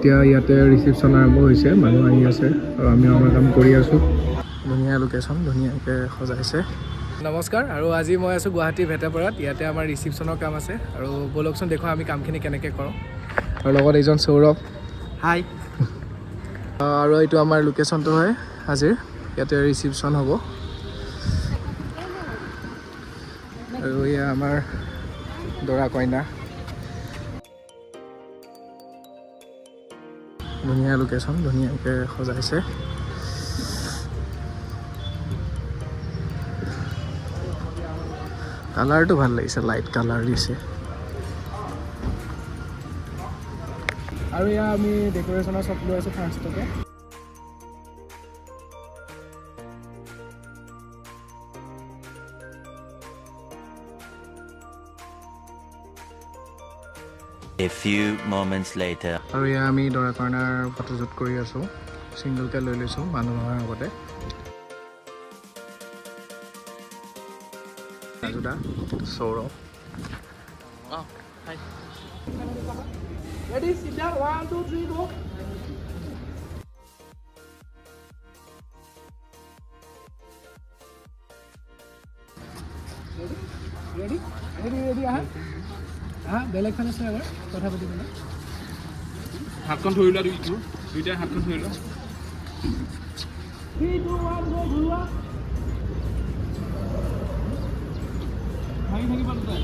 এতিয়া ইয়াতে ৰিচিপশ্যন আৰম্ভ হৈছে, মানুহ আহি আছে আৰু আমি আমাৰ কাম কৰি আছোঁ। ধুনীয়া লোকেশ্যন, ধুনীয়াকৈ সজাইছে। নমস্কাৰ, আৰু আজি মই আছোঁ গুৱাহাটীৰ ভেটাপাৰাত। ইয়াতে আমাৰ ৰিচিপশ্যনৰ কাম আছে আৰু ব'লকচোন দেখুৱাওঁ আমি কামখিনি কেনেকৈ কৰোঁ। আৰু লগত এইজন সৌৰভ, হাই। আৰু এইটো আমাৰ লোকেশ্যনটো হয় আজিৰ, ইয়াতে ৰিচিপশ্যন হ'ব। আৰু এয়া আমাৰ দৰা কইনা। ধুনীয়া লোকেশ্যন, ধুনীয়াকৈ সজাইছে। কালাৰটো ভাল লাগিছে, লাইট কালাৰ দিছে। আৰু এয়া আমি ডেক'ৰেশ্যনৰ চব লৈ আছোঁ ফাৰ্ষ্টতে। A few moments later. আৰু এয়া আমি দৰা কইনাৰ ফটোশ্বুট কৰি আছোঁ, ছিংগলকৈ লৈ লৈছোঁ মানুহৰ আগতে। Rajuda, Sourav. Ready, sit down, 1, 2, 3, go. Ready? বেলেগখন আছে এবাৰ কথা পাতিবলৈ। হাতখন ধৰি লোৱা, দুইটাই হাতখন ধৰি লোৱা। 3, 2, 1, go, ঘূৰোৱা। ভাঙি থাকিব দুটাই।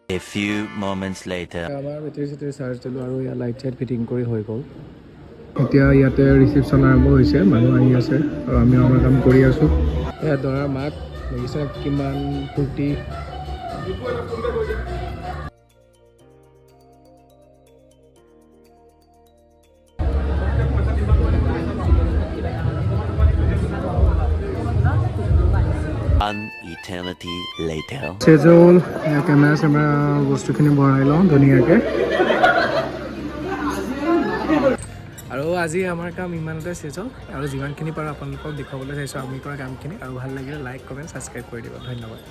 A few moments later. আমাৰ বেটেৰী চাৰ্জ দিলোঁ আৰু ইয়াত লাইট চাইট ফিটিং কৰি হৈ গ'ল। এতিয়া ইয়াতে ৰিচিপশ্যন আৰম্ভ হৈছে, মানুহ আহি আছে আৰু আমি আমাৰ কাম কৰি আছোঁ। এয়া দৰাৰ মাক দেখিছে কিমান ফূৰ্তি। An eternity later. Sejal camera চেমেৰা বস্তুখিনি ভৰাই লওঁ ধুনীয়াকৈ। আৰু আজি আমাৰ কাম ইমানতে চেজ হ'ল, আৰু যিমানখিনি পাৰোঁ আপোনালোকক দেখুৱাবলৈ চাইছোঁ আমি কৰা কামখিনি। আৰু ভাল লাগিলে লাইক, কমেণ্ট, ছাবস্ক্ৰাইব কৰি দিব। ধন্যবাদ।